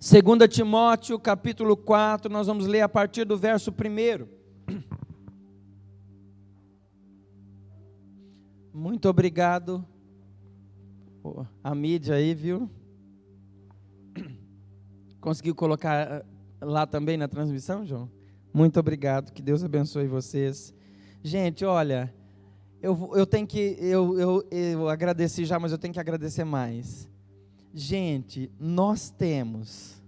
2 Timóteo, capítulo 4, nós vamos ler a partir do verso 1. Muito obrigado. A mídia aí, viu? Conseguiu colocar lá também na transmissão, João? Muito obrigado, que Deus abençoe vocês. Gente, olha, eu tenho que, eu agradeci já, mas eu tenho que agradecer mais. Gente, nós temos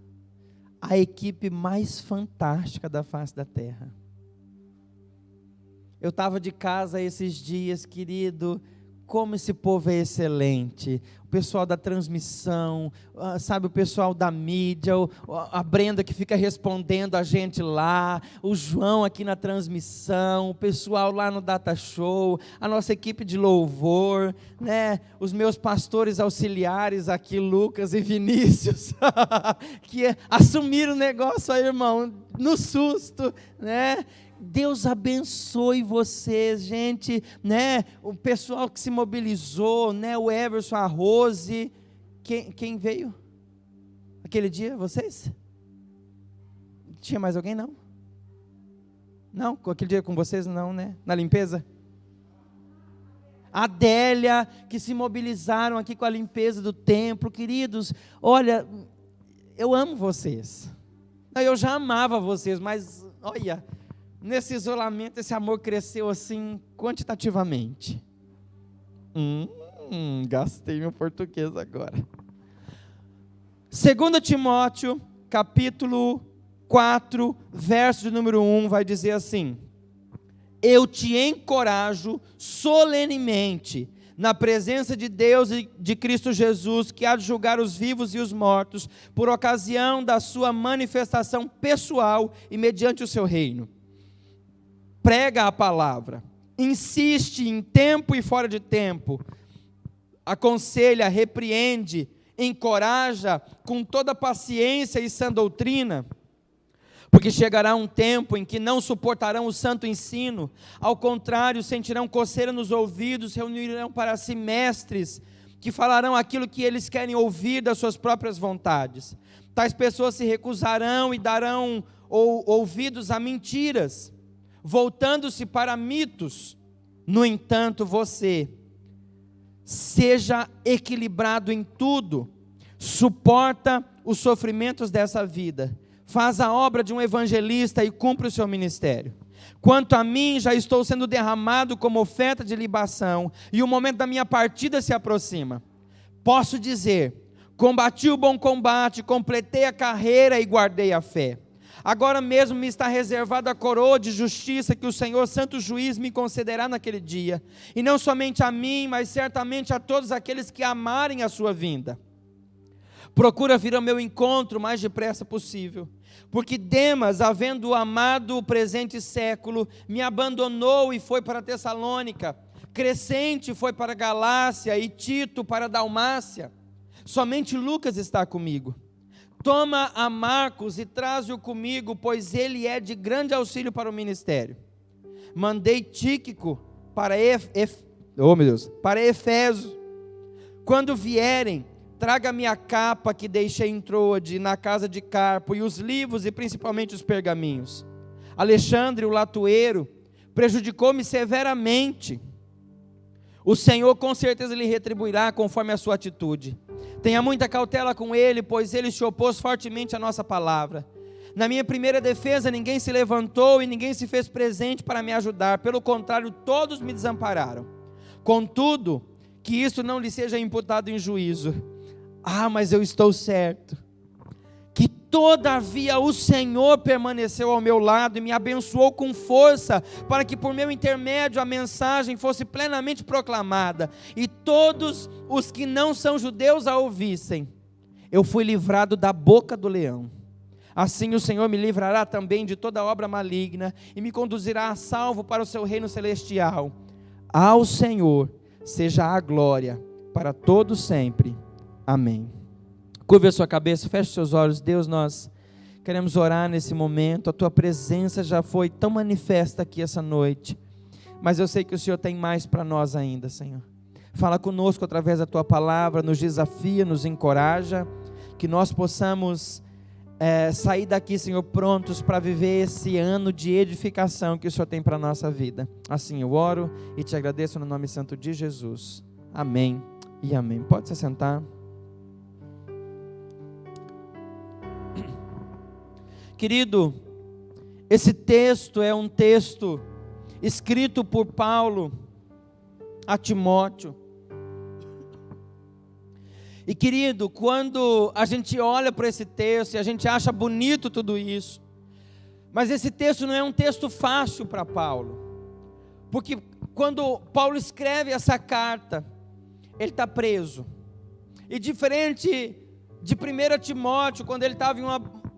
a equipe mais fantástica da face da terra. Eu estava de casa esses dias, querido, como esse povo é excelente. O pessoal da transmissão, sabe, o pessoal da mídia, a Brenda que fica respondendo a gente lá, o João aqui na transmissão, o pessoal lá no Data Show, a nossa equipe de louvor, né? Os meus pastores auxiliares aqui, Lucas e Vinícius, que assumiram o negócio aí, irmão, no susto, né? Deus abençoe vocês, gente, né? O pessoal que se mobilizou, né? O Everson, a Rose, quem veio aquele dia? Vocês? Tinha mais alguém? Não? Não? Aquele dia com vocês? Não, né? Na limpeza? A Adélia, que se mobilizaram aqui com a limpeza do templo, queridos, olha, eu amo vocês, eu já amava vocês, mas olha, nesse isolamento, esse amor cresceu assim, quantitativamente. Gastei meu português agora. 2 Timóteo, capítulo 4, verso de número 1, vai dizer assim: eu te encorajo solenemente, na presença de Deus e de Cristo Jesus, que há de julgar os vivos e os mortos, por ocasião da sua manifestação pessoal e mediante o seu reino. Prega a palavra, insiste em tempo e fora de tempo, aconselha, repreende, encoraja com toda paciência e sã doutrina, porque chegará um tempo em que não suportarão o santo ensino, ao contrário, sentirão coceira nos ouvidos, reunirão para si mestres, que falarão aquilo que eles querem ouvir das suas próprias vontades. Tais pessoas se recusarão e darão ouvidos a mentiras, voltando-se para mitos. No entanto, você seja equilibrado em tudo, suporta os sofrimentos dessa vida, faz a obra de um evangelista e cumpre o seu ministério. Quanto a mim, já estou sendo derramado como oferta de libação, e o momento da minha partida se aproxima. Posso dizer: combati o bom combate, completei a carreira e guardei a fé. Agora mesmo me está reservada a coroa de justiça que o Senhor Santo Juiz me concederá naquele dia, e não somente a mim, mas certamente a todos aqueles que amarem a sua vinda. Procura vir ao meu encontro o mais depressa possível, porque Demas, havendo amado o presente século, me abandonou e foi para Tessalônica. Crescente foi para Galácia e Tito para Dalmácia. Somente Lucas está comigo. Toma a Marcos e traze-o comigo, pois ele é de grande auxílio para o ministério. Mandei Tíquico para Efeso. Quando vierem, traga-me a capa que deixei em Troade, na casa de Carpo, e os livros e principalmente os pergaminhos. Alexandre, o latoeiro, prejudicou-me severamente. O Senhor com certeza lhe retribuirá conforme a sua atitude. Tenha muita cautela com ele, pois ele se opôs fortemente à nossa palavra. Na minha primeira defesa ninguém se levantou e ninguém se fez presente para me ajudar. Pelo contrário, todos me desampararam. Contudo, que isso não lhe seja imputado em juízo. Mas eu estou certo, que todavia o Senhor permaneceu ao meu lado e me abençoou com força, para que por meu intermédio a mensagem fosse plenamente proclamada, e todos os que não são judeus a ouvissem. Eu fui livrado da boca do leão. Assim o Senhor me livrará também de toda obra maligna, e me conduzirá a salvo para o seu reino celestial. Ao Senhor seja a glória para todos sempre. Amém. Curva a sua cabeça, feche seus olhos. Deus, nós queremos orar nesse momento. A tua presença já foi tão manifesta aqui essa noite, mas eu sei que o Senhor tem mais para nós ainda, Senhor. Fala conosco através da tua palavra, nos desafia, nos encoraja, que nós possamos sair daqui, Senhor, prontos para viver esse ano de edificação que o Senhor tem para a nossa vida. Assim eu oro e te agradeço no nome santo de Jesus. Amém e amém. Pode se sentar. Querido, esse texto é um texto escrito por Paulo a Timóteo. E querido, quando a gente olha para esse texto e a gente acha bonito tudo isso, mas esse texto não é um texto fácil para Paulo, porque quando Paulo escreve essa carta, ele está preso, e diferente de 1 Timóteo, quando ele estava em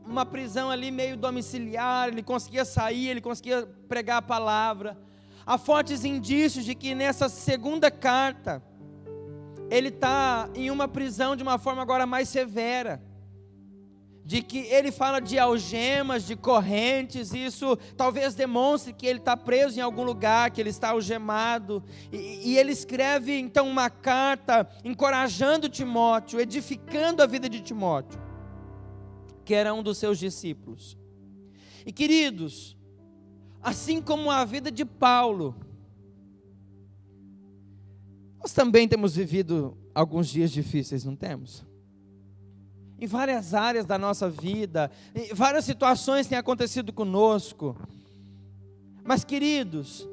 uma prisão ali meio domiciliar, ele conseguia sair, ele conseguia pregar a palavra, há fortes indícios de que nessa segunda carta, ele está em uma prisão de uma forma agora mais severa, de que ele fala de algemas, de correntes, isso talvez demonstre que ele está preso em algum lugar, que ele está algemado, e ele escreve então uma carta encorajando Timóteo, edificando a vida de Timóteo, que era um dos seus discípulos. E queridos, assim como a vida de Paulo, nós também temos vivido alguns dias difíceis, não temos? Em várias áreas da nossa vida, em várias situações têm acontecido conosco. Mas queridos,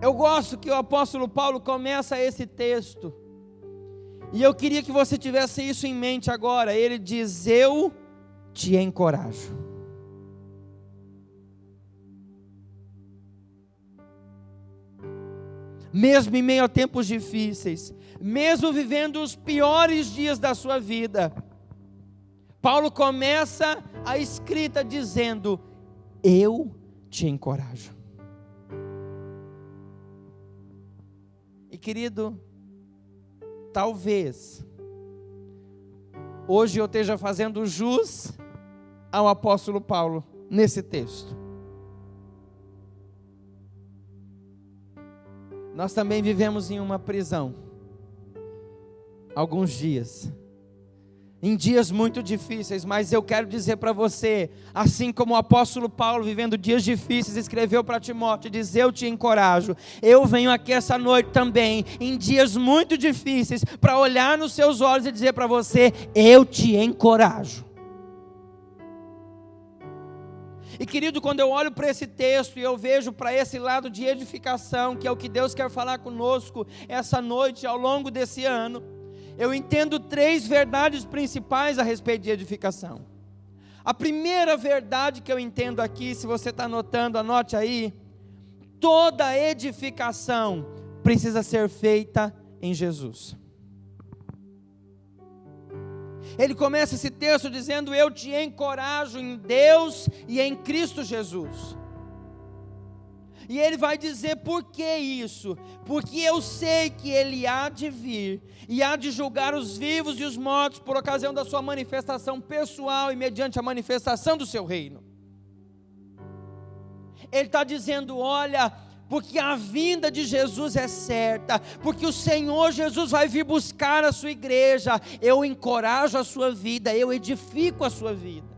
eu gosto que o apóstolo Paulo começa esse texto, e eu queria que você tivesse isso em mente agora. Ele diz: eu te encorajo. Mesmo em meio a tempos difíceis, mesmo vivendo os piores dias da sua vida, Paulo começa a escrita dizendo: eu te encorajo. E querido, talvez hoje eu esteja fazendo jus ao apóstolo Paulo nesse texto. Nós também vivemos em uma prisão, alguns dias, em dias muito difíceis, mas eu quero dizer para você, assim como o apóstolo Paulo, vivendo dias difíceis, escreveu para Timóteo, diz: eu te encorajo. Eu venho aqui essa noite também, em dias muito difíceis, para olhar nos seus olhos e dizer para você: eu te encorajo. E querido, quando eu olho para esse texto e eu vejo para esse lado de edificação, que é o que Deus quer falar conosco essa noite, ao longo desse ano, eu entendo 3 verdades principais a respeito de edificação. A primeira verdade que eu entendo aqui, se você está anotando, anote aí: toda edificação precisa ser feita em Jesus. Ele começa esse texto dizendo: eu te encorajo em Deus e em Cristo Jesus. E ele vai dizer por que isso? Porque eu sei que ele há de vir e há de julgar os vivos e os mortos por ocasião da sua manifestação pessoal e mediante a manifestação do seu reino. Ele está dizendo: olha, porque a vinda de Jesus é certa, porque o Senhor Jesus vai vir buscar a sua igreja. Eu encorajo a sua vida, eu edifico a sua vida.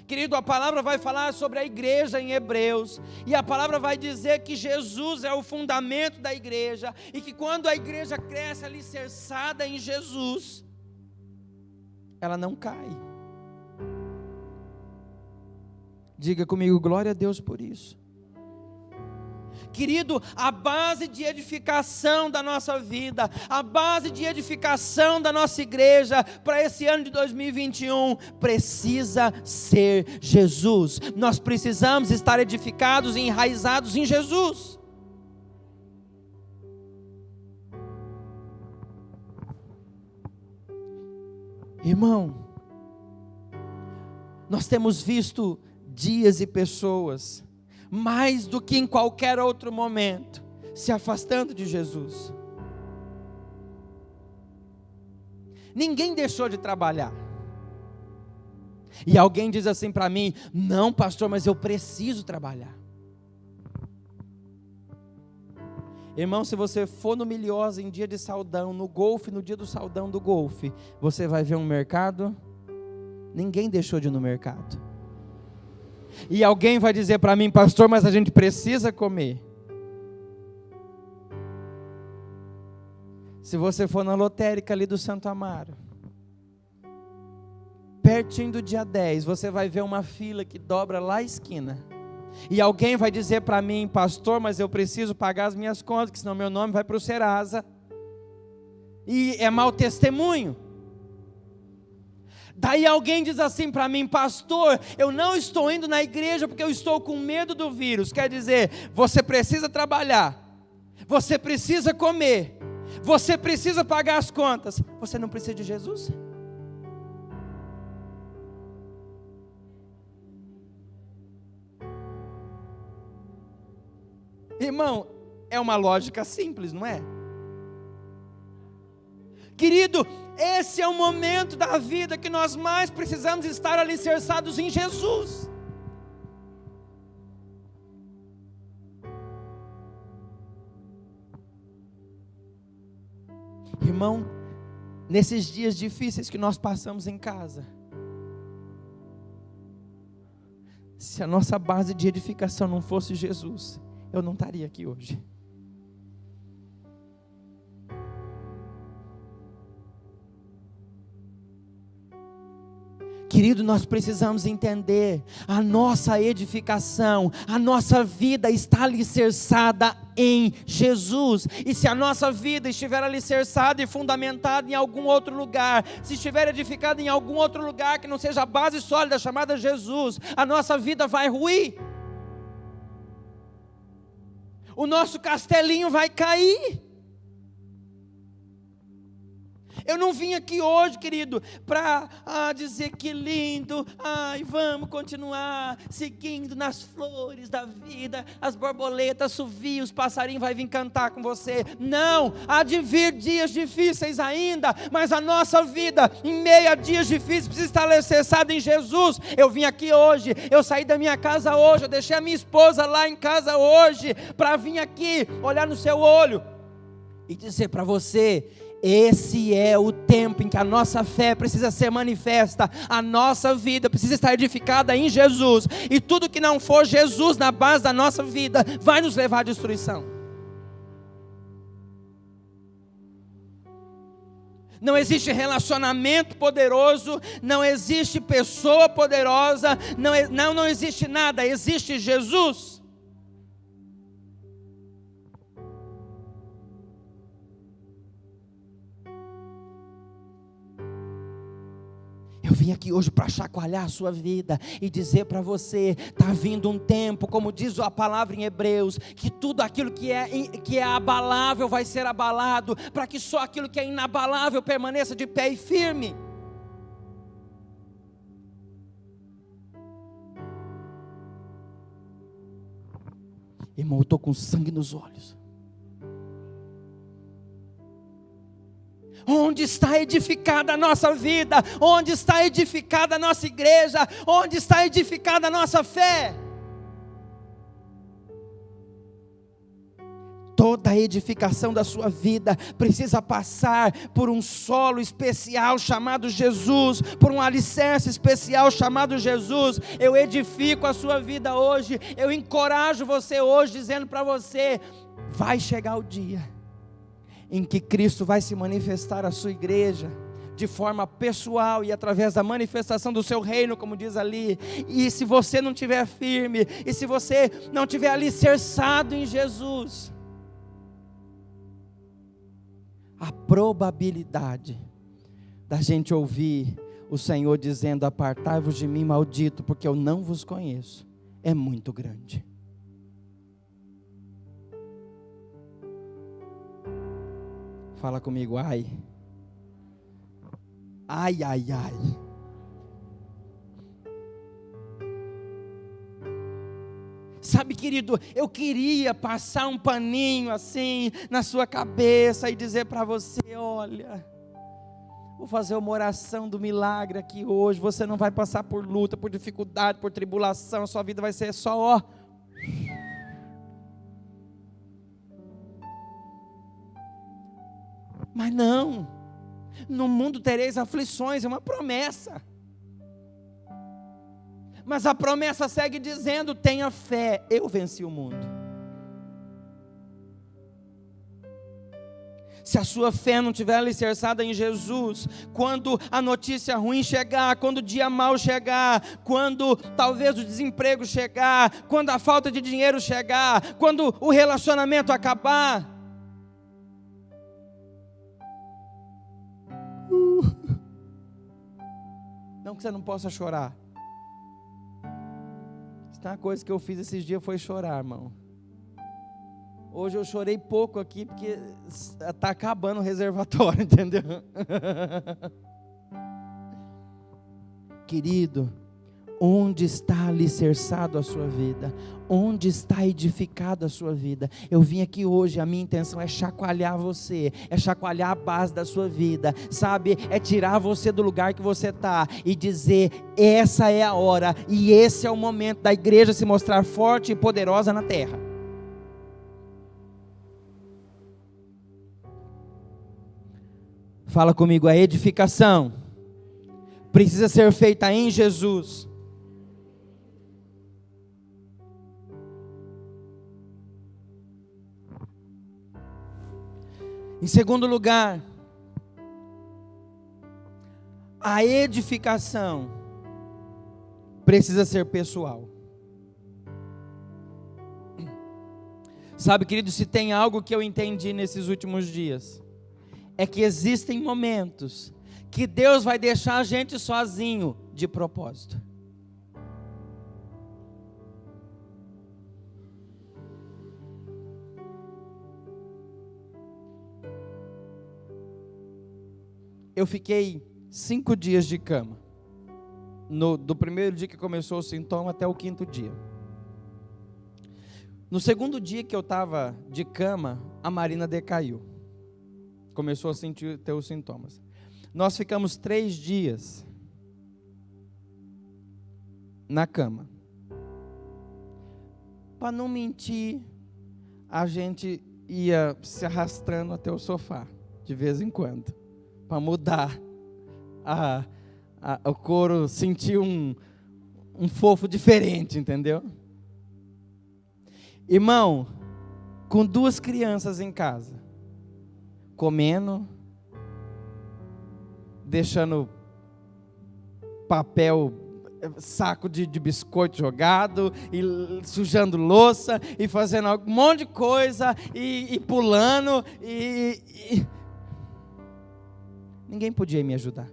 Querido, a palavra vai falar sobre a igreja em Hebreus, e a palavra vai dizer que Jesus é o fundamento da igreja, e que quando a igreja cresce alicerçada em Jesus, ela não cai. Diga comigo: glória a Deus por isso. Querido, a base de edificação da nossa vida, a base de edificação da nossa igreja para esse ano de 2021 precisa ser Jesus. Nós precisamos estar edificados e enraizados em Jesus. Irmão, nós temos visto dias e pessoas, mais do que em qualquer outro momento, se afastando de Jesus. Ninguém deixou de trabalhar. E alguém diz assim para mim: não, pastor, mas eu preciso trabalhar. Irmão, se você for no Milhosa em dia de saldão, no golfe, no dia do saldão do golfe, você vai ver um mercado Ninguém deixou de ir no mercado. E alguém vai dizer para mim: pastor, mas a gente precisa comer. Se você for na lotérica ali do Santo Amaro, pertinho do dia 10, você vai ver uma fila que dobra lá à esquina. E alguém vai dizer para mim: pastor, mas eu preciso pagar as minhas contas, que senão meu nome vai para o Serasa. E é mau testemunho. Daí alguém diz assim para mim: pastor, eu não estou indo na igreja porque eu estou com medo do vírus. Quer dizer, você precisa trabalhar, você precisa comer, você precisa pagar as contas, você não precisa de Jesus? Irmão, é uma lógica simples, não é? Querido, esse é o momento da vida que nós mais precisamos estar alicerçados em Jesus. Irmão, nesses dias difíceis que nós passamos em casa, se a nossa base de edificação não fosse Jesus, eu não estaria aqui hoje. Querido, nós precisamos entender, a nossa edificação, a nossa vida está alicerçada em Jesus. E se a nossa vida estiver alicerçada e fundamentada em algum outro lugar, se estiver edificada em algum outro lugar que não seja a base sólida chamada Jesus, a nossa vida vai ruir. O nosso castelinho vai cair. Eu não vim aqui hoje, querido, para dizer que lindo, vamos continuar seguindo nas flores da vida, as borboletas subiam, os passarinhos vão vir cantar com você. Não, há de vir dias difíceis ainda, mas a nossa vida, em meio a dias difíceis, precisa estar alicerçada em Jesus. Eu vim aqui hoje, eu saí da minha casa hoje, eu deixei a minha esposa lá em casa hoje, para vir aqui, olhar no seu olho e dizer para você: esse é o tempo em que a nossa fé precisa ser manifesta, a nossa vida precisa estar edificada em Jesus, e tudo que não for Jesus na base da nossa vida, vai nos levar à destruição. Não existe relacionamento poderoso, não existe pessoa poderosa, não existe nada, existe Jesus. Eu vim aqui hoje para chacoalhar a sua vida e dizer para você: está vindo um tempo, como diz a palavra em Hebreus, que tudo aquilo que é abalável vai ser abalado, para que só aquilo que é inabalável permaneça de pé e firme. Irmão, eu estou com sangue nos olhos. Onde está edificada a nossa vida? Onde está edificada a nossa igreja? Onde está edificada a nossa fé? Toda a edificação da sua vida precisa passar por um solo especial chamado Jesus, por um alicerce especial chamado Jesus. Eu edifico a sua vida hoje, eu encorajo você hoje, dizendo para você: vai chegar o dia em que Cristo vai se manifestar à sua igreja, de forma pessoal e através da manifestação do seu reino, como diz ali. E se você não estiver firme, e se você não estiver alicerçado em Jesus, a probabilidade da gente ouvir o Senhor dizendo: apartai-vos de mim, maldito, porque eu não vos conheço, é muito grande. Fala comigo: ai, ai, ai, ai. Sabe, querido, eu queria passar um paninho assim na sua cabeça e dizer para você: olha, vou fazer uma oração do milagre aqui hoje. Você não vai passar por luta, por dificuldade, por tribulação. A sua vida vai ser só, ó. Mas não, no mundo tereis aflições, é uma promessa. Mas a promessa segue dizendo: tenha fé, eu venci o mundo. Se a sua fé não estiver alicerçada em Jesus, quando a notícia ruim chegar, quando o dia mau chegar, quando talvez o desemprego chegar, quando a falta de dinheiro chegar, quando o relacionamento acabar, não que você não possa chorar. Uma coisa que eu fiz esses dias foi chorar, irmão. Hoje eu chorei pouco aqui, porque está acabando o reservatório, entendeu? Querido, onde está alicerçado a sua vida? Onde está edificada a sua vida? Eu vim aqui hoje, a minha intenção é chacoalhar você, é chacoalhar a base da sua vida, sabe? É tirar você do lugar que você está e dizer: essa é a hora e esse é o momento da igreja se mostrar forte e poderosa na terra. Fala comigo: a edificação precisa ser feita em Jesus. Em segundo lugar, a edificação precisa ser pessoal. Sabe, querido, se tem algo que eu entendi nesses últimos dias, é que existem momentos que Deus vai deixar a gente sozinho de propósito. Eu fiquei 5 dias de cama, do primeiro dia que começou o sintoma até o 5º dia. No segundo dia que eu estava de cama, a Marina decaiu, começou a ter os sintomas. Nós ficamos 3 dias na cama. Para não mentir, a gente ia se arrastando até o sofá, de vez em quando, para mudar o couro, sentir um fofo diferente, entendeu? Irmão, com 2 crianças em casa, comendo, deixando papel, saco de biscoito jogado, e sujando louça, e fazendo um monte de coisa, e pulando, e ninguém podia me ajudar.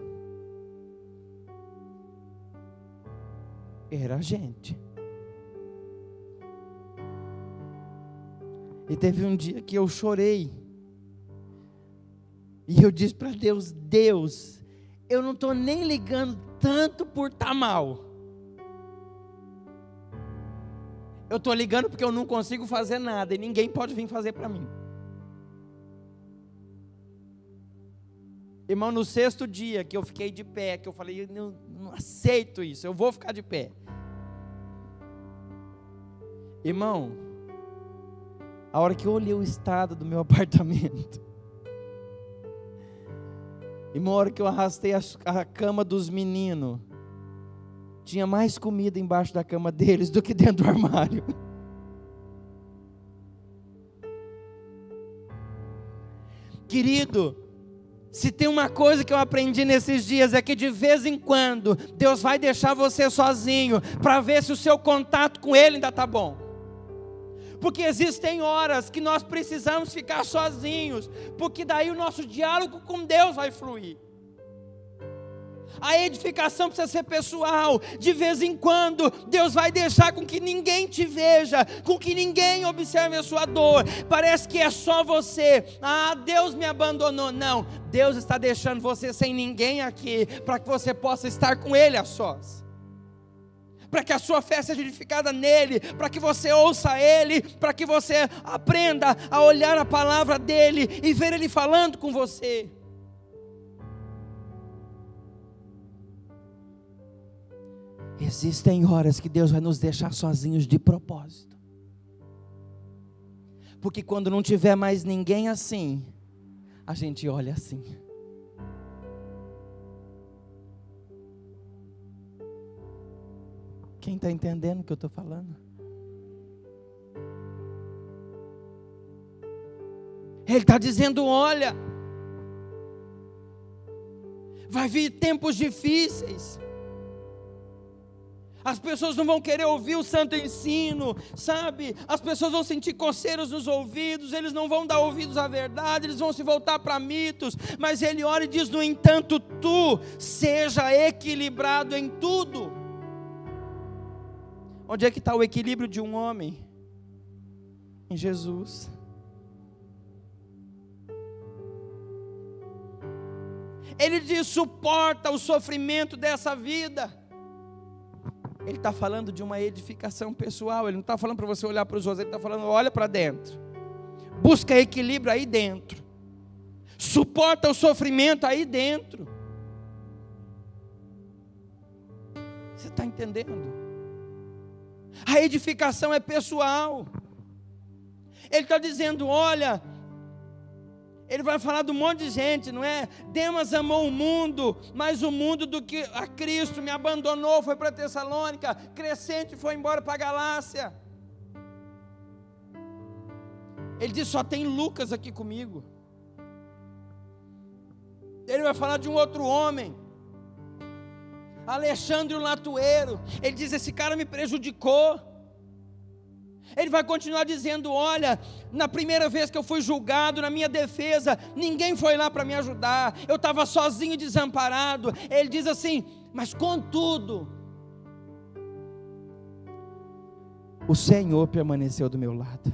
Era a gente. E teve um dia que eu chorei, e eu disse para Deus: Deus, eu não estou nem ligando tanto por estar mal, eu estou ligando porque eu não consigo fazer nada, e ninguém pode vir fazer para mim. Irmão, no 6º dia que eu fiquei de pé, que eu falei: eu não aceito isso, eu vou ficar de pé. Irmão, a hora que eu olhei o estado do meu apartamento, e uma hora que eu arrastei a cama dos meninos, tinha mais comida embaixo da cama deles do que dentro do armário. Querido, se tem uma coisa que eu aprendi nesses dias, é que de vez em quando Deus vai deixar você sozinho, para ver se o seu contato com Ele ainda está bom. Porque existem horas que nós precisamos ficar sozinhos, porque daí o nosso diálogo com Deus vai fluir. A edificação precisa ser pessoal. De vez em quando Deus vai deixar com que ninguém te veja, com que ninguém observe a sua dor. Parece que é só você. Ah, Deus me abandonou. Não, Deus está deixando você sem ninguém aqui, para que você possa estar com Ele a sós, para que a sua fé seja edificada nele, para que você ouça Ele, para que você aprenda a olhar a palavra dEle e ver Ele falando com você. Existem horas que Deus vai nos deixar sozinhos de propósito, porque quando não tiver mais ninguém assim, a gente olha assim. Quem está entendendo o que eu estou falando? Ele está dizendo: olha, vai vir tempos difíceis. As pessoas não vão querer ouvir o santo ensino, sabe? As pessoas vão sentir coceiros nos ouvidos, eles não vão dar ouvidos à verdade, eles vão se voltar para mitos. Mas ele ora e diz: no entanto, tu seja equilibrado em tudo. Onde é que está o equilíbrio de um homem? Em Jesus. Ele diz: suporta o sofrimento dessa vida. Ele está falando de uma edificação pessoal. Ele não está falando para você olhar para os outros. Ele está falando: olha para dentro, busca equilíbrio aí dentro, suporta o sofrimento aí dentro. Você está entendendo? A edificação é pessoal. Ele está dizendo: olha, ele vai falar de um monte de gente, não é? Demas amou o mundo, mas o mundo do que a Cristo me abandonou, foi para Tessalônica. Crescente foi embora para a Galácia. Ele diz: só tem Lucas aqui comigo. Ele vai falar de um outro homem, Alexandre o Latueiro. Ele diz: esse cara me prejudicou. Ele vai continuar dizendo: olha, na primeira vez que eu fui julgado, na minha defesa, ninguém foi lá para me ajudar, eu estava sozinho e desamparado. Ele diz assim: mas contudo, o Senhor permaneceu do meu lado.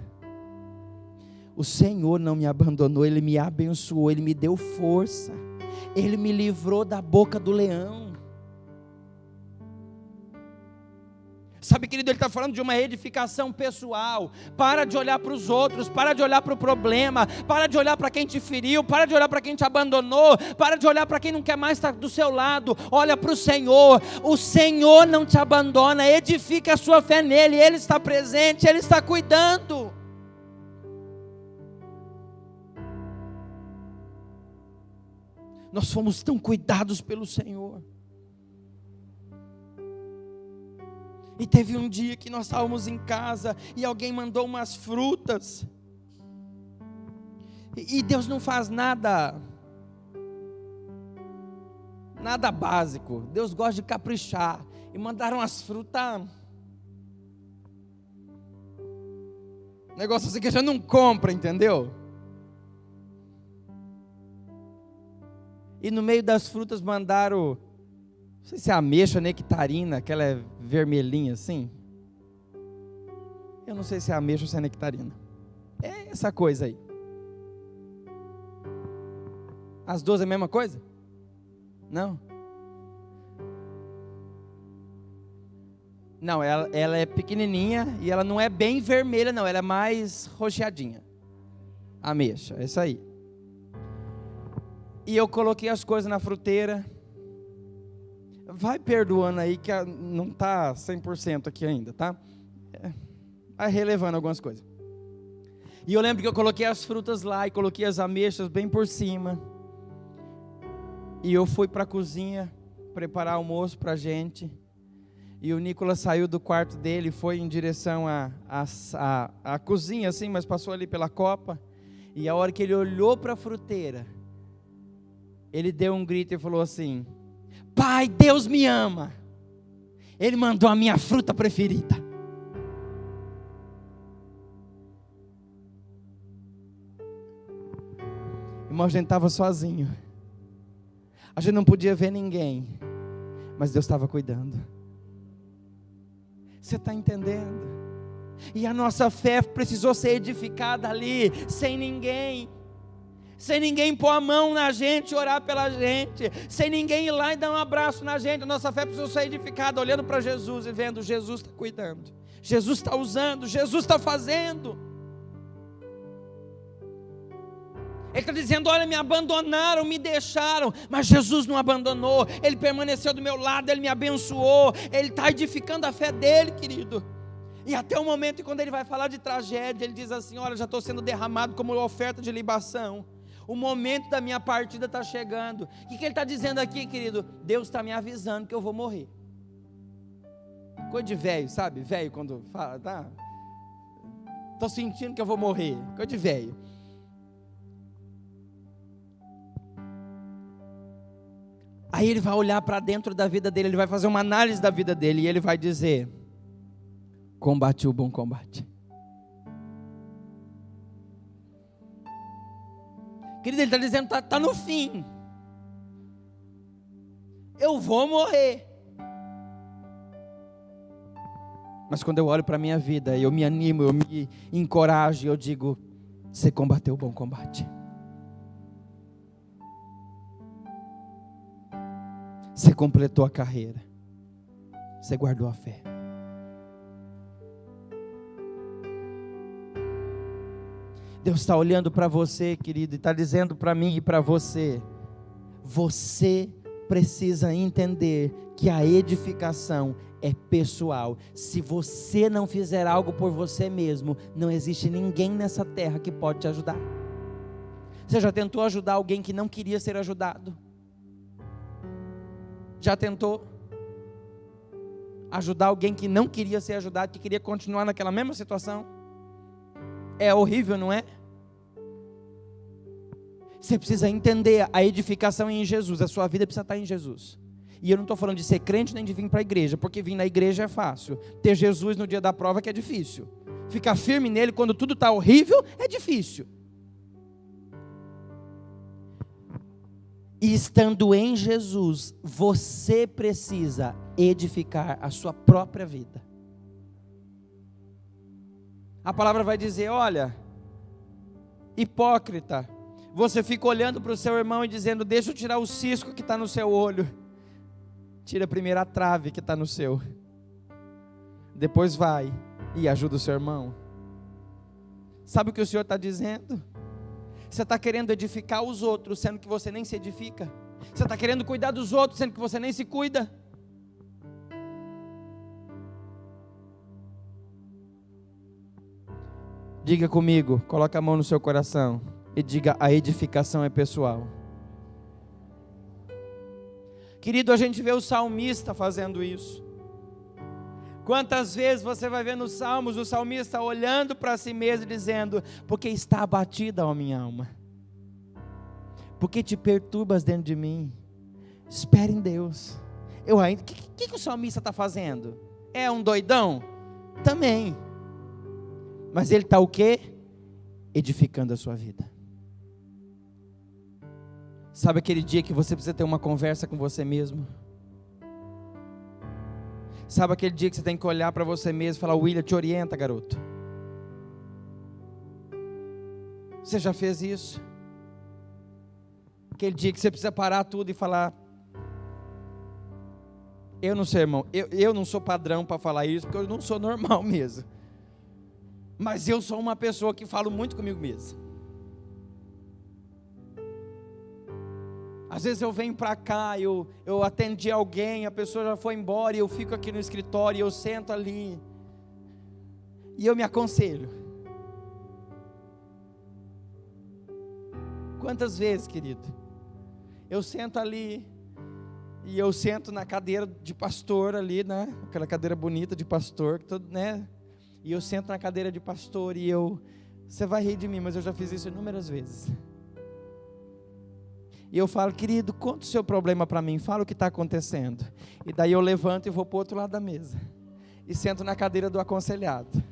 O Senhor não me abandonou, Ele me abençoou, Ele me deu força, Ele me livrou da boca do leão. Sabe, querido, ele está falando de uma edificação pessoal. Para de olhar para os outros, para de olhar para o problema, para de olhar para quem te feriu, para de olhar para quem te abandonou, para de olhar para quem não quer mais estar do seu lado. Olha para o Senhor. O Senhor não te abandona. Edifique a sua fé nele. Ele está presente, Ele está cuidando. Nós fomos tão cuidados pelo Senhor. E teve um dia que nós estávamos em casa e alguém mandou umas frutas. E Deus não faz nada básico. Deus gosta de caprichar. E mandaram as frutas. Negócio assim que a gente não compra, entendeu? E no meio das frutas mandaram, não sei se é ameixa, nectarina, aquela é vermelhinha assim. Eu não sei se é ameixa ou se é nectarina. É essa coisa aí. As duas é a mesma coisa? Não? Não, ela é pequenininha e ela não é bem vermelha não, ela é mais roxeadinha. Ameixa, é isso aí. E eu coloquei as coisas na fruteira. Vai perdoando aí que não está 100% aqui ainda, tá? Vai relevando algumas coisas. E eu lembro que eu coloquei as frutas lá e coloquei as ameixas bem por cima. E eu fui para a cozinha preparar almoço para a gente. E o Nicolas saiu do quarto dele, foi em direção à cozinha assim, mas passou ali pela copa. E a hora que ele olhou para a fruteira, ele deu um grito e falou assim: Pai, Deus me ama. Ele mandou a minha fruta preferida. Irmão, a gente estava sozinho. A gente não podia ver ninguém. Mas Deus estava cuidando. Você está entendendo? E a nossa fé precisou ser edificada ali, sem ninguém. Sem ninguém pôr a mão na gente, orar pela gente, sem ninguém ir lá e dar um abraço na gente. A nossa fé precisou ser edificada, olhando para Jesus e vendo: Jesus está cuidando, Jesus está usando, Jesus está fazendo. Ele está dizendo: olha, me abandonaram, me deixaram, mas Jesus não abandonou, Ele permaneceu do meu lado, Ele me abençoou, Ele está edificando a fé dele, querido. E até o momento em quando Ele vai falar de tragédia, Ele diz assim: olha, já estou sendo derramado como oferta de libação. O momento da minha partida está chegando. O que Ele está dizendo aqui, querido? Deus está me avisando que eu vou morrer. Coisa de velho, sabe? Velho quando fala, tá? Tô sentindo que eu vou morrer. Coisa de velho. Aí ele vai olhar para dentro da vida dele, ele vai fazer uma análise da vida dele e ele vai dizer: combati o bom combate. Querido, ele está dizendo, está no fim. Eu vou morrer. Mas quando eu olho para a minha vida, eu me animo, eu me encorajo, eu digo: você combateu o bom combate. Você completou a carreira. Você guardou a fé. Deus está olhando para você, querido, e está dizendo para mim e para você: você precisa entender que a edificação é pessoal. Se você não fizer algo por você mesmo, não existe ninguém nessa terra que pode te ajudar. Você já tentou ajudar alguém que não queria ser ajudado? Já tentou ajudar alguém que não queria ser ajudado, que queria continuar naquela mesma situação? É horrível, não é? Você precisa entender, a edificação é em Jesus, a sua vida precisa estar em Jesus. E eu não estou falando de ser crente nem de vir para a igreja, porque vir na igreja é fácil. Ter Jesus no dia da prova que é difícil. Ficar firme nele quando tudo está horrível é difícil. E estando em Jesus, você precisa edificar a sua própria vida. A palavra vai dizer: olha, hipócrita, você fica olhando para o seu irmão e dizendo: deixa eu tirar o cisco que está no seu olho. Tira primeiro a trave que está no seu. Depois vai e ajuda o seu irmão. Sabe o que o Senhor está dizendo? Você está querendo edificar os outros, sendo que você nem se edifica. Você está querendo cuidar dos outros, sendo que você nem se cuida. Diga comigo, coloca a mão no seu coração e diga: a edificação é pessoal. Querido, a gente vê o salmista fazendo isso. Quantas vezes você vai ver nos salmos o salmista olhando para si mesmo e dizendo: porque está abatida a minha alma, porque te perturbas dentro de mim. Espere em Deus. O que o salmista está fazendo? É um doidão? Também. Mas ele está o quê? Edificando a sua vida. Sabe aquele dia que você precisa ter uma conversa com você mesmo? Sabe aquele dia que você tem que olhar para você mesmo e falar: William, te orienta, garoto. Você já fez isso? Aquele dia que você precisa parar tudo e falar: eu não sei, irmão, eu não sou padrão para falar isso, porque eu não sou normal mesmo. Mas eu sou uma pessoa que falo muito comigo mesmo. Às vezes eu venho para cá, eu atendi alguém, a pessoa já foi embora, e eu fico aqui no escritório, e eu sento ali, e eu me aconselho. Quantas vezes, querido, eu sento ali, e eu sento na cadeira de pastor ali, né? Aquela cadeira bonita de pastor, né? E eu sento na cadeira de pastor, e você vai rir de mim, mas eu já fiz isso inúmeras vezes. E eu falo: querido, conta o seu problema para mim, fala o que está acontecendo. E daí eu levanto e vou para o outro lado da mesa. E sento na cadeira do aconselhado.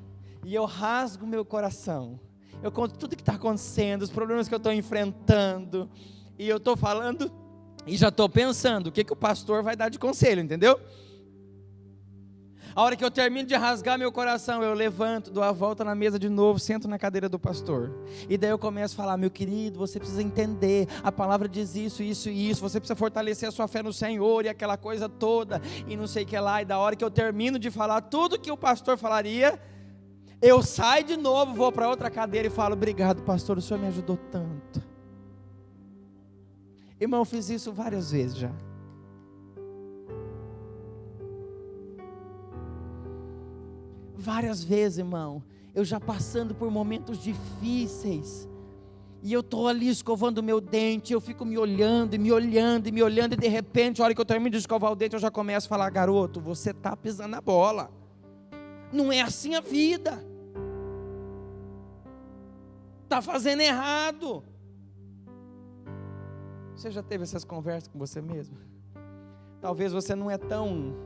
E eu rasgo meu coração. Eu conto tudo o que está acontecendo, os problemas que eu estou enfrentando. E eu estou falando e já estou pensando o que o pastor vai dar de conselho, entendeu? A hora que eu termino de rasgar meu coração, eu levanto, dou a volta na mesa de novo, sento na cadeira do pastor. E daí eu começo a falar: meu querido, você precisa entender, a palavra diz isso, isso e isso, você precisa fortalecer a sua fé no Senhor, e aquela coisa toda, e não sei o que lá. E da hora que eu termino de falar tudo que o pastor falaria, eu saio de novo, vou para outra cadeira e falo: obrigado, pastor, o senhor me ajudou tanto. Irmão, eu fiz isso várias vezes já. Várias vezes, irmão, eu já passando por momentos difíceis, e eu estou ali escovando o meu dente, eu fico me olhando, e me olhando, e me olhando, e de repente, a hora que eu termino de escovar o dente, eu já começo a falar: garoto, você está pisando na bola, não é assim a vida, está fazendo errado. Você já teve essas conversas com você mesmo? Talvez você não é tão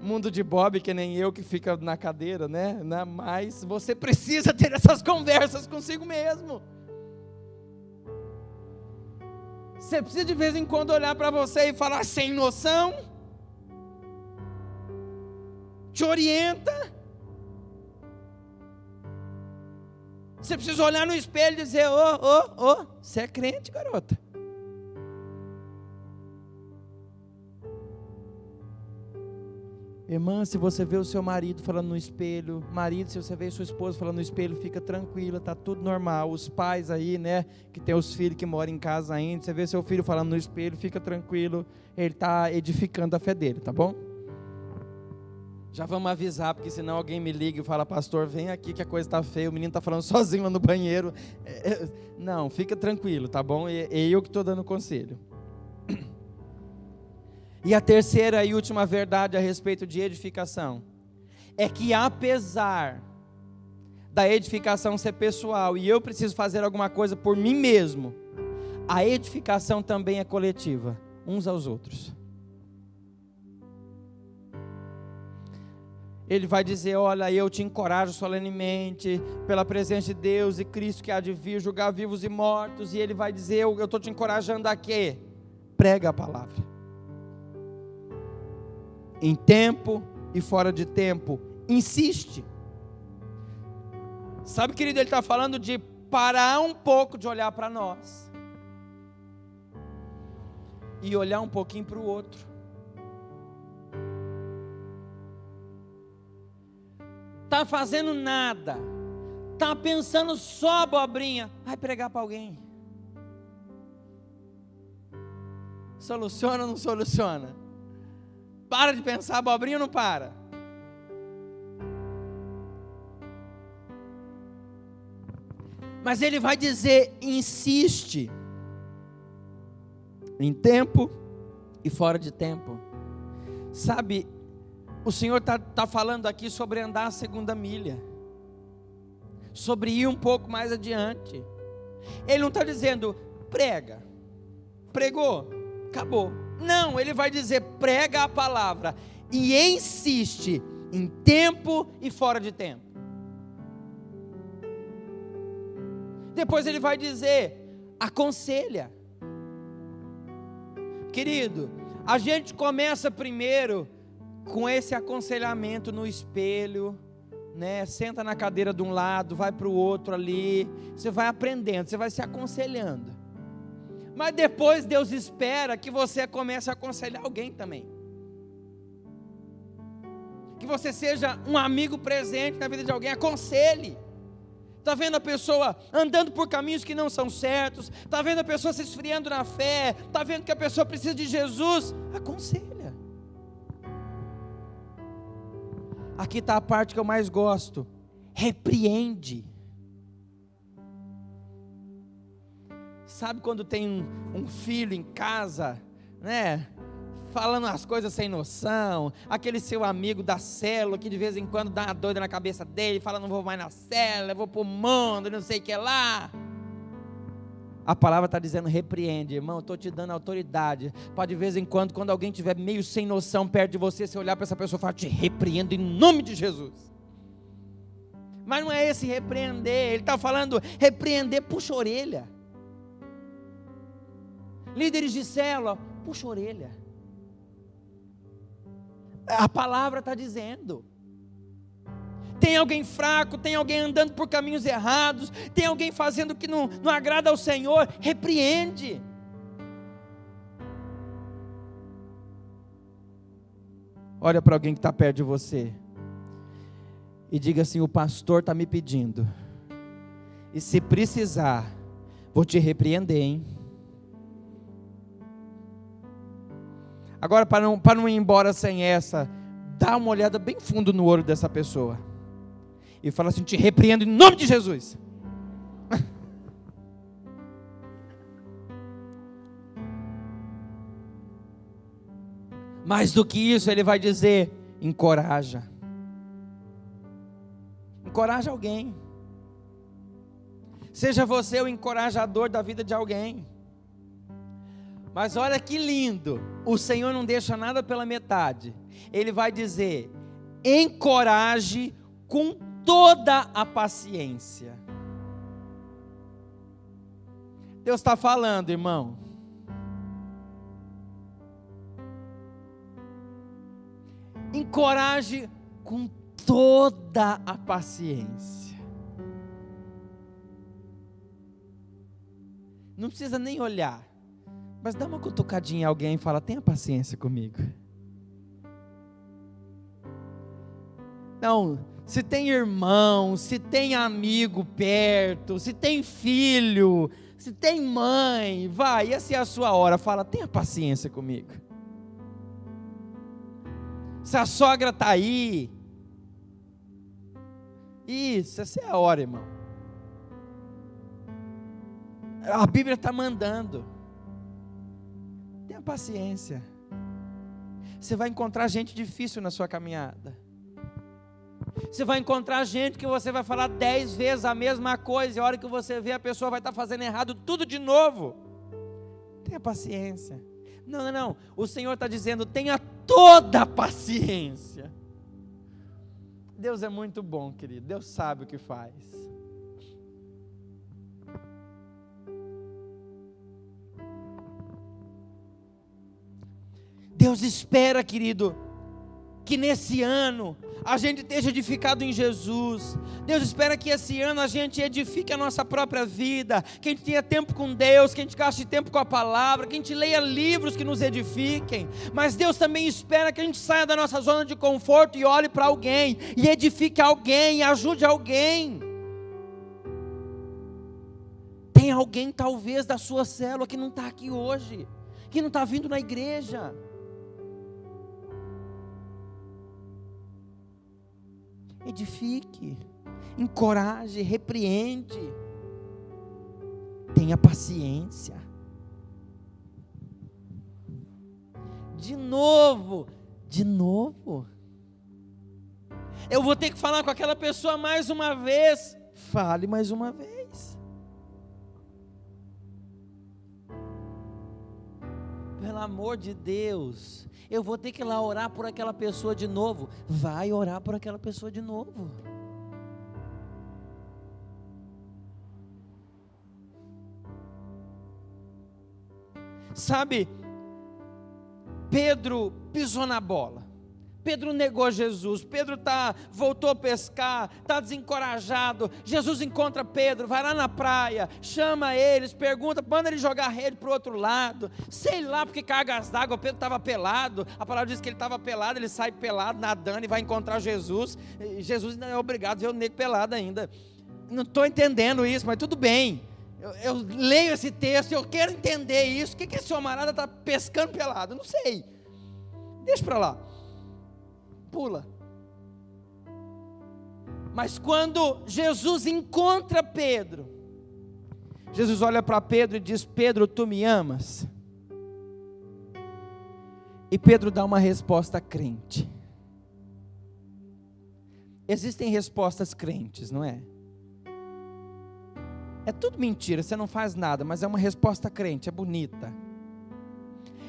mundo de Bob que nem eu, que fica na cadeira, né? Mas você precisa ter essas conversas consigo mesmo. Você precisa de vez em quando olhar para você e falar: sem noção? Te orienta. Você precisa olhar no espelho e dizer: você é crente, garota. Irmã, se você vê o seu marido falando no espelho, marido, se você vê sua esposa falando no espelho, fica tranquila, está tudo normal. Os pais aí, né, que tem os filhos que moram em casa ainda, você vê seu filho falando no espelho, fica tranquilo, ele está edificando a fé dele, tá bom? Já vamos avisar, porque senão alguém me liga e fala: pastor, vem aqui que a coisa está feia, o menino está falando sozinho lá no banheiro. Não, fica tranquilo, tá bom? É eu que estou dando conselho. E a terceira e última verdade a respeito de edificação é que, apesar da edificação ser pessoal e eu preciso fazer alguma coisa por mim mesmo, a edificação também é coletiva, uns aos outros. Ele vai dizer: olha, eu te encorajo solenemente, pela presença de Deus e Cristo que há de vir, julgar vivos e mortos. E ele vai dizer: eu estou te encorajando a quê? Prega a palavra. Em tempo e fora de tempo, insiste. Sabe, querido, ele está falando de parar um pouco de olhar para nós e olhar um pouquinho para o outro. Está fazendo nada, está pensando só abobrinha, vai pregar para alguém. Soluciona ou não soluciona? Para de pensar abobrinha ou não para? Mas ele vai dizer: insiste, em tempo e fora de tempo. Sabe, o Senhor está falando aqui sobre andar a segunda milha, sobre ir um pouco mais adiante. Ele não está dizendo: prega, pregou, acabou. Não, ele vai dizer: prega a palavra e insiste em tempo e fora de tempo. Depois ele vai dizer: aconselha. Querido, a gente começa primeiro com esse aconselhamento no espelho, né? Senta na cadeira de um lado, vai para o outro ali, você vai aprendendo, você vai se aconselhando. Mas depois Deus espera que você comece a aconselhar alguém também. Que você seja um amigo presente na vida de alguém, aconselhe. Está vendo a pessoa andando por caminhos que não são certos, está vendo a pessoa se esfriando na fé, está vendo que a pessoa precisa de Jesus, aconselha. Aqui está a parte que eu mais gosto: repreende. Sabe quando tem um filho em casa, né, falando as coisas sem noção, aquele seu amigo da célula que de vez em quando dá uma doida na cabeça dele, fala: não vou mais na célula, vou para o mundo, não sei o que lá. A palavra está dizendo: repreende, irmão, estou te dando autoridade, para de vez em quando alguém estiver meio sem noção perto de você, você olhar para essa pessoa e falar: te repreendo em nome de Jesus. Mas não é esse repreender, ele está falando repreender, puxa a orelha. Líderes de célula, puxa a orelha. A palavra está dizendo: tem alguém fraco, tem alguém andando por caminhos errados, tem alguém fazendo o que não agrada ao Senhor, repreende. Olha para alguém que está perto de você e diga assim: o pastor está me pedindo, e se precisar, vou te repreender, hein? Agora, para não ir embora sem essa, dá uma olhada bem fundo no olho dessa pessoa e fala assim: te repreendo em nome de Jesus. Mais do que isso, ele vai dizer: encoraja. Encoraja alguém. Seja você o encorajador da vida de alguém. Mas olha que lindo, o Senhor não deixa nada pela metade. Ele vai dizer: encoraje com toda a paciência. Deus está falando, irmão. Encoraje com toda a paciência. Não precisa nem olhar, mas dá uma cutucadinha em alguém e fala: tenha paciência comigo. Não, se tem irmão, se tem amigo perto, se tem filho, se tem mãe, vai, essa é a sua hora, fala: tenha paciência comigo. Se a sogra está aí, isso, essa é a hora, irmão. A Bíblia está mandando. Tenha paciência. Você vai encontrar gente difícil na sua caminhada. Você vai encontrar gente que você vai falar 10 vezes a mesma coisa, e a hora que você vê, a pessoa vai estar fazendo errado tudo de novo. Tenha paciência. Não. O Senhor está dizendo: tenha toda a paciência. Deus é muito bom, querido. Deus sabe o que faz. Deus espera, querido, que nesse ano a gente esteja edificado em Jesus. Deus espera que esse ano a gente edifique a nossa própria vida, que a gente tenha tempo com Deus, que a gente gaste tempo com a palavra, que a gente leia livros que nos edifiquem. Mas Deus também espera que a gente saia da nossa zona de conforto e olhe para alguém, e edifique alguém, e ajude alguém. Tem alguém talvez da sua célula que não está aqui hoje, que não está vindo na igreja. Edifique, encoraje, repreende, tenha paciência. De novo, eu vou ter que falar com aquela pessoa mais uma vez. Fale mais uma vez. Pelo amor de Deus, eu vou ter que ir lá orar por aquela pessoa de novo. Vai orar por aquela pessoa de novo. Sabe, Pedro pisou na bola. Pedro negou Jesus. Pedro voltou a pescar, está desencorajado. Jesus encontra Pedro, vai lá na praia, chama eles, pergunta, manda ele jogar a rede para o outro lado. Sei lá porque cargas d'água. Pedro estava pelado. A palavra diz que ele estava pelado. Ele sai pelado, nadando, e vai encontrar Jesus. Jesus não é obrigado a ver o nego pelado ainda. Não estou entendendo isso, mas tudo bem. Eu leio esse texto e eu quero entender isso. O que esse camarada está pescando pelado? Eu não sei. Deixa para lá. Pula. Mas quando Jesus encontra Pedro, Jesus olha para Pedro e diz: Pedro, tu me amas? E Pedro dá uma resposta crente. Existem respostas crentes, não é? É tudo mentira, você não faz nada, mas é uma resposta crente, é bonita.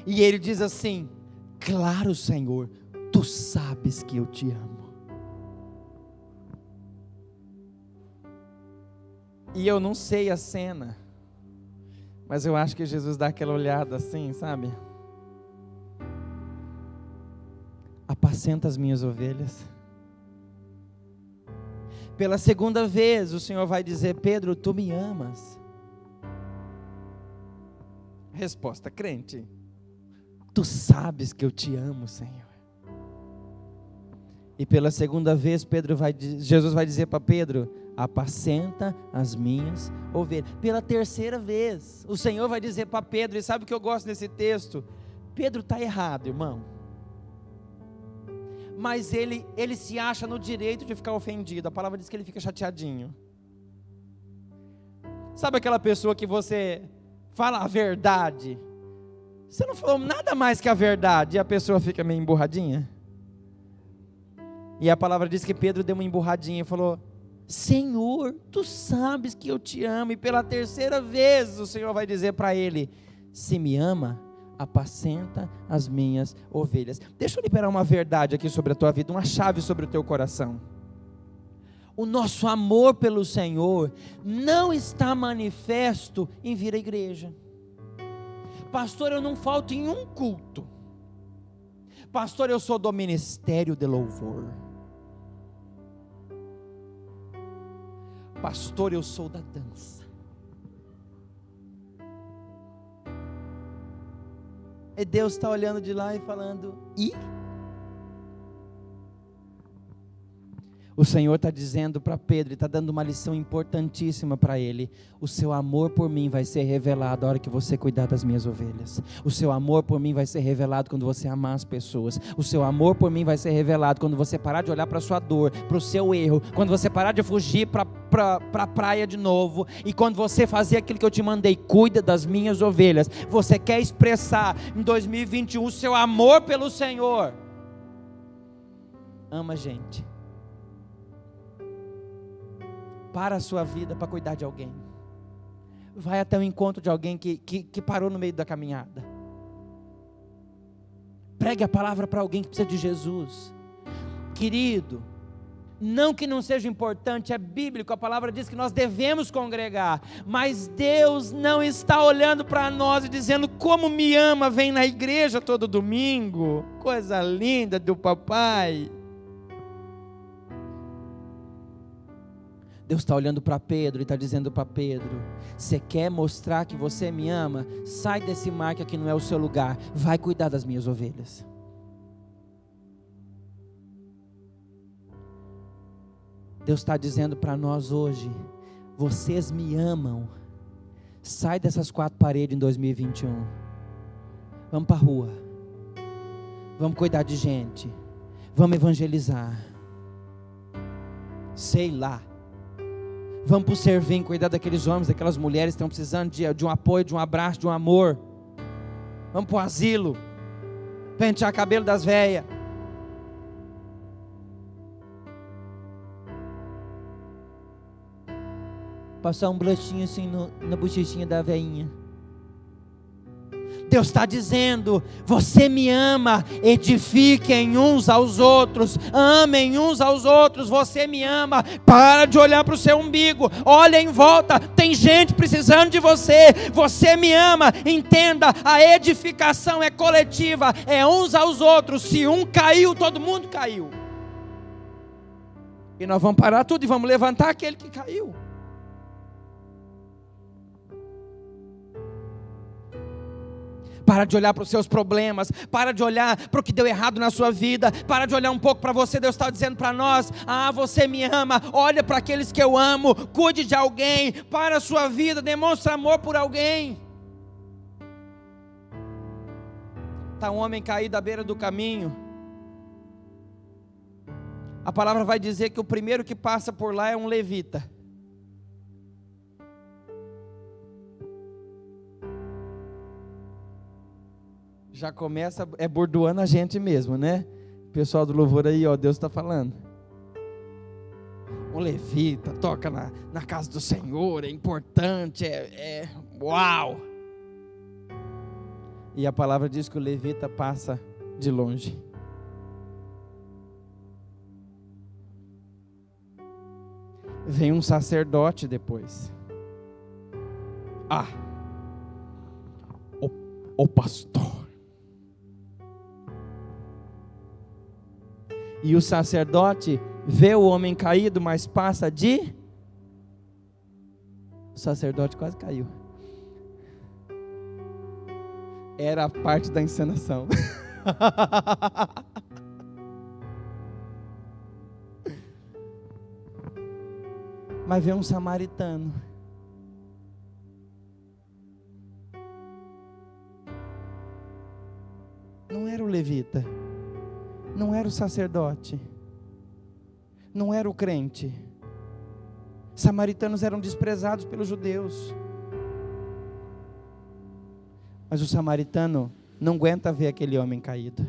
E ele diz assim: claro, Senhor, tu sabes que eu te amo. E eu não sei a cena, mas eu acho que Jesus dá aquela olhada assim, sabe? Apacenta as minhas ovelhas. Pela segunda vez o Senhor vai dizer: Pedro, tu me amas? Resposta crente: tu sabes que eu te amo, Senhor. E pela segunda vez Jesus vai dizer para Pedro: apacenta as minhas ovelhas. Pela terceira vez o Senhor vai dizer para Pedro, e sabe o que eu gosto desse texto? Pedro está errado, irmão, mas ele se acha no direito de ficar ofendido. A palavra diz que ele fica chateadinho. Sabe aquela pessoa que você fala a verdade, você não falou nada mais que a verdade. E a pessoa fica meio emburradinha. E a palavra diz que Pedro deu uma emburradinha e falou: Senhor, tu sabes que eu te amo. E pela terceira vez o Senhor vai dizer para ele: se me ama, apacenta as minhas ovelhas. Deixa eu liberar uma verdade aqui sobre a tua vida, uma chave sobre o teu coração. O nosso amor pelo Senhor não está manifesto em vir à igreja. Pastor, eu não falto em um culto. Pastor, eu sou do ministério de louvor. Pastor, eu sou da dança. E Deus está olhando de lá e falando: e? O Senhor está dizendo para Pedro, está dando uma lição importantíssima para ele: o seu amor por mim vai ser revelado a hora que você cuidar das minhas ovelhas. O seu amor por mim vai ser revelado quando você amar as pessoas. O seu amor por mim vai ser revelado quando você parar de olhar para a sua dor, para o seu erro, quando você parar de fugir para a praia de novo, e quando você fazer aquilo que eu te mandei: cuida das minhas ovelhas. Você quer expressar em 2021 o seu amor pelo Senhor? Ama gente. Para a sua vida para cuidar de alguém. Vai até o encontro de alguém que parou no meio da caminhada. Pregue a palavra para alguém que precisa de Jesus. Querido, não que não seja importante, é bíblico, a palavra diz que nós devemos congregar, mas Deus não está olhando para nós e dizendo: como me ama, vem na igreja todo domingo, coisa linda do papai. Deus está olhando para Pedro e está dizendo para Pedro: você quer mostrar que você me ama? Sai desse mar que aqui não é o seu lugar, vai cuidar das minhas ovelhas. Deus está dizendo para nós hoje: vocês me amam, sai dessas quatro paredes em 2021, vamos para a rua, vamos cuidar de gente, vamos evangelizar, sei lá, vamos para o Servim, cuidar daqueles homens, daquelas mulheres que estão precisando de um apoio, de um abraço, de um amor. Vamos para o asilo, pentear cabelo das velhas. Passar um blushinho assim na bochechinha da velhinha. Deus está dizendo: você me ama, edifiquem uns aos outros, amem uns aos outros. Você me ama, para de olhar para o seu umbigo, olha em volta, tem gente precisando de você. Você me ama, entenda, a edificação é coletiva, é uns aos outros. Se um caiu, todo mundo caiu. E nós vamos parar tudo e vamos levantar aquele que caiu. Para de olhar para os seus problemas, para de olhar para o que deu errado na sua vida, para de olhar um pouco para você. Deus está dizendo para nós: você me ama, olha para aqueles que eu amo, cuide de alguém, para a sua vida, demonstre amor por alguém. Está um homem caído à beira do caminho, a palavra vai dizer que o primeiro que passa por lá é um levita. Já começa, bordoando a gente mesmo, né? O pessoal do louvor aí, Deus está falando. Um levita, toca na casa do Senhor, é importante, uau! E a palavra diz que o levita passa de longe. Vem um sacerdote depois. O pastor. E o sacerdote vê o homem caído, mas passa de... O sacerdote quase caiu. Era a parte da encenação. Mas vê um samaritano. Não era o levita. Não era o sacerdote, não era o crente. Samaritanos eram desprezados pelos judeus. Mas o samaritano não aguenta ver aquele homem caído.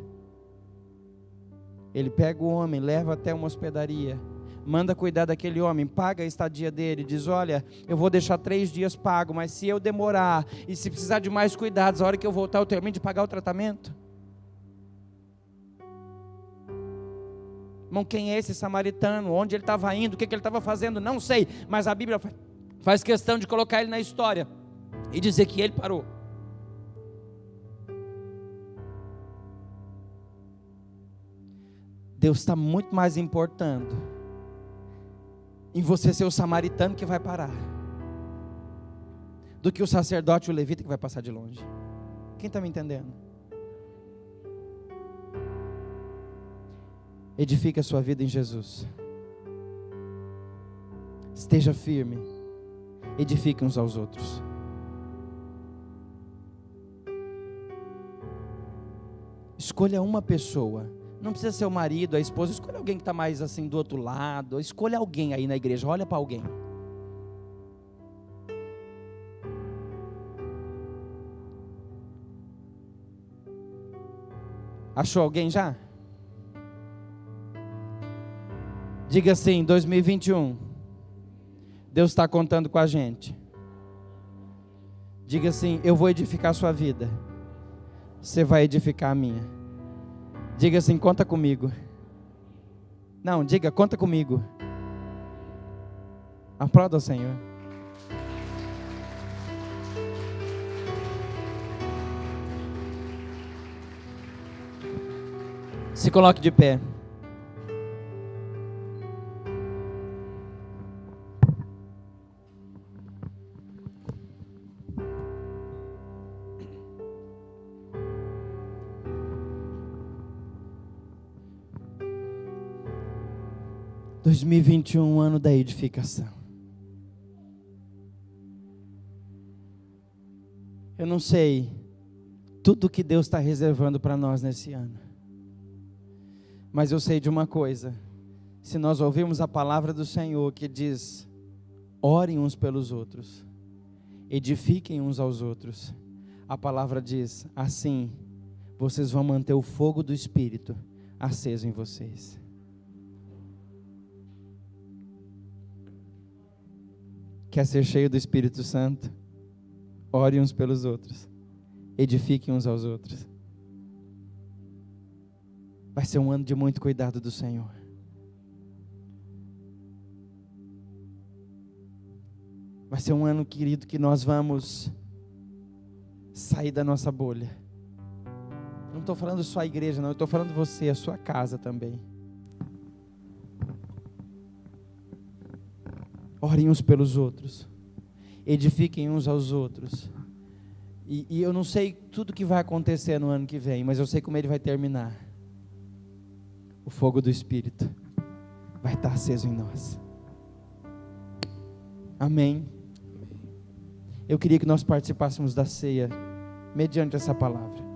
Ele pega o homem, leva até uma hospedaria, manda cuidar daquele homem, paga a estadia dele, diz: olha, eu vou deixar 3 dias pago, mas se eu demorar, e se precisar de mais cuidados, a hora que eu voltar eu termino de pagar o tratamento. Irmão, quem é esse samaritano? Onde ele estava indo? O que ele estava fazendo? Não sei, mas a Bíblia faz questão de colocar ele na história e dizer que ele parou. Deus está muito mais importando em você ser o samaritano que vai parar, do que o sacerdote e o levita que vai passar de longe. Quem está me entendendo? Edifique a sua vida em Jesus. Esteja firme. Edifique uns aos outros. Escolha uma pessoa. Não precisa ser o marido, a esposa. Escolha alguém que está mais assim do outro lado. Escolha alguém aí na igreja. Olha para alguém. Achou alguém já? Diga assim: 2021, Deus está contando com a gente. Diga assim: eu vou edificar a sua vida, você vai edificar a minha. Diga assim: conta comigo. Não, diga: conta comigo. Aplauda ao Senhor. Se coloque de pé. – 2021, ano da edificação. Eu não sei tudo que Deus está reservando para nós nesse ano, mas eu sei de uma coisa: se nós ouvirmos a palavra do Senhor que diz: orem uns pelos outros, edifiquem uns aos outros, a palavra diz: assim vocês vão manter o fogo do Espírito aceso em vocês. Quer ser cheio do Espírito Santo? Ore uns pelos outros, edifiquem uns aos outros. Vai ser um ano de muito cuidado do Senhor. Vai ser um ano, querido, que nós vamos sair da nossa bolha. Não estou falando só a igreja, não. Eu estou falando você, a sua casa também. Orem uns pelos outros, edifiquem uns aos outros. E eu não sei tudo que vai acontecer no ano que vem, mas eu sei como ele vai terminar. O fogo do Espírito vai estar aceso em nós. Amém. Eu queria que nós participássemos da ceia mediante essa palavra.